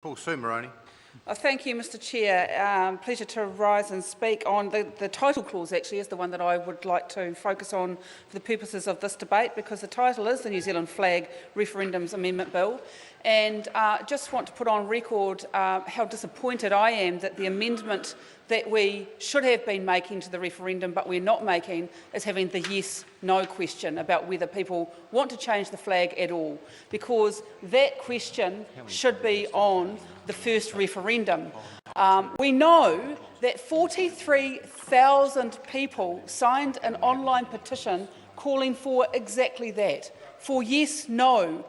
Sue Moroney. Thank you, Mr Chair. Pleasure to rise and speak on the title clause. Actually, is the one that I would like to focus on for the purposes of this debate, because the title is the New Zealand Flag Referendums Amendment Bill, and just want to put on record how disappointed I am that the amendment that we should have been making to the referendum, but we're not making, is having the yes/no question about whether people want to change the flag at all, because that question should be on the first referendum. We know that 43,000 people signed an online petition calling for exactly that, for yes/no,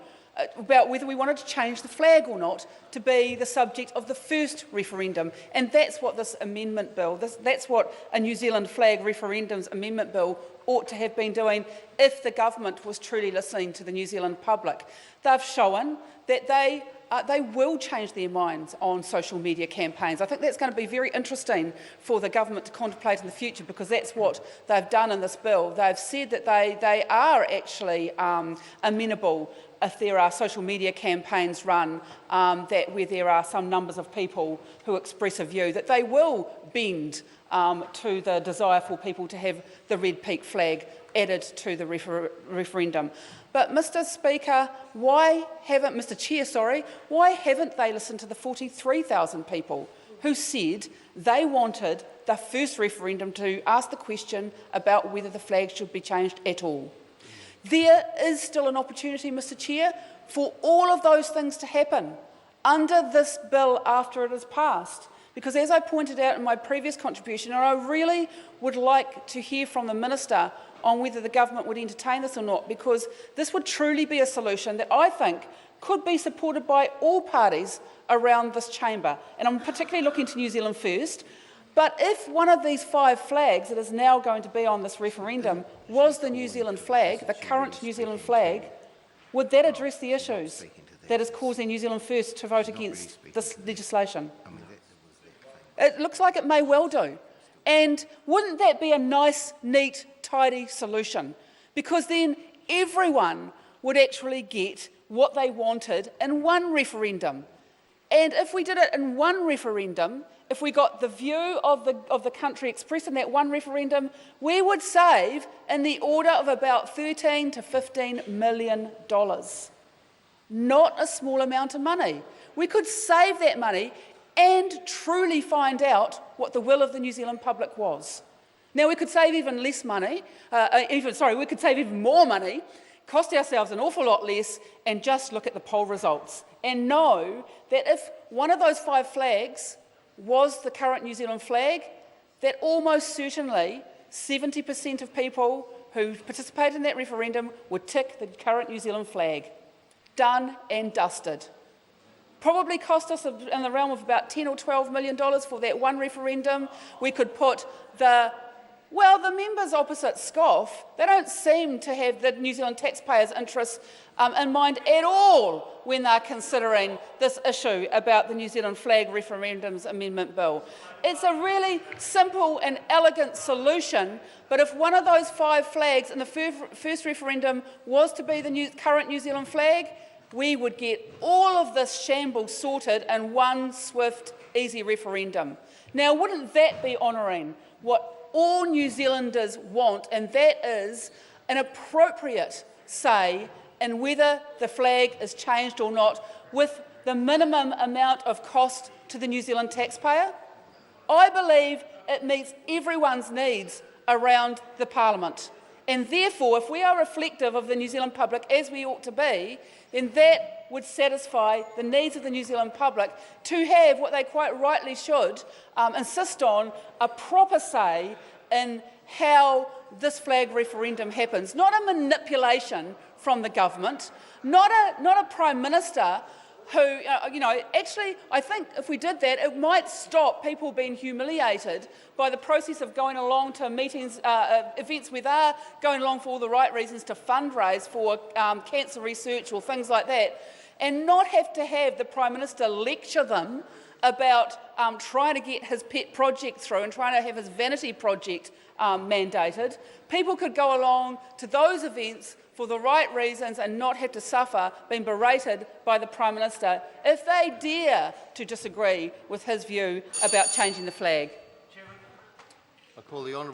about whether we wanted to change the flag or not to be the subject of the first referendum. And that's what this amendment bill, that's what a New Zealand Flag Referendums Amendment Bill ought to have been doing if the government was truly listening to the New Zealand public. They've shown that they will change their minds on social media campaigns. I think that's going to be very interesting for the government to contemplate in the future, because that's what they've done in this bill. They've said that they are actually amenable if there are social media campaigns run where there are some numbers of people who express a view, that they will bend to the desire for people to have the red peak flag added to the referendum. But Mr Speaker, Mr Chair, why haven't they listened to the 43,000 people who said they wanted the first referendum to ask the question about whether the flag should be changed at all? There is still an opportunity, Mr Chair, for all of those things to happen under this bill after it is passed. Because as I pointed out in my previous contribution, and I really would like to hear from the Minister on whether the government would entertain this or not, because this would truly be a solution that I think could be supported by all parties around this chamber. And I'm particularly looking to New Zealand First. But if one of these 5 flags that is now going to be on this referendum was the New Zealand flag, the current New Zealand flag, would that address the issues that is causing New Zealand First to vote against this legislation? It looks like it may well do. And wouldn't that be a nice, neat, tidy solution? Because then everyone would actually get what they wanted in one referendum. And if we did it in one referendum, if we got the view of the country expressed in that one referendum, we would save in the order of about $13 to $15 million. Not a small amount of money. We could save that money and truly find out what the will of the New Zealand public was. Now, we could save even less money, we could save even more money, cost ourselves an awful lot less, and just look at the poll results and know that if one of those 5 flags was the current New Zealand flag, that almost certainly 70% of people who participated in that referendum would tick the current New Zealand flag. Done and dusted. Probably cost us in the realm of about $10 or $12 million for that one referendum. We could put the members opposite scoff, they don't seem to have the New Zealand taxpayers' interests in mind at all when they're considering this issue about the New Zealand Flag Referendums Amendment Bill. It's a really simple and elegant solution, but if one of those 5 flags in the first referendum was to be the current New Zealand flag, we would get all of this shambles sorted in one swift, easy referendum. Now, wouldn't that be honouring what all New Zealanders want, and that is an appropriate say in whether the flag is changed or not, with the minimum amount of cost to the New Zealand taxpayer? I believe it meets everyone's needs around the Parliament. And therefore, if we are reflective of the New Zealand public, as we ought to be, then that would satisfy the needs of the New Zealand public to have what they quite rightly should insist on, a proper say in how this flag referendum happens. Not a manipulation from the government, not a Prime Minister who, actually, I think if we did that, it might stop people being humiliated by the process of going along to meetings, events where they're going along for all the right reasons to fundraise for cancer research or things like that. and not have to have the Prime Minister lecture them about trying to get his pet project through and trying to have his vanity project mandated. People could go along to those events for the right reasons and not have to suffer being berated by the Prime Minister if they dare to disagree with his view about changing the flag. I call the honourable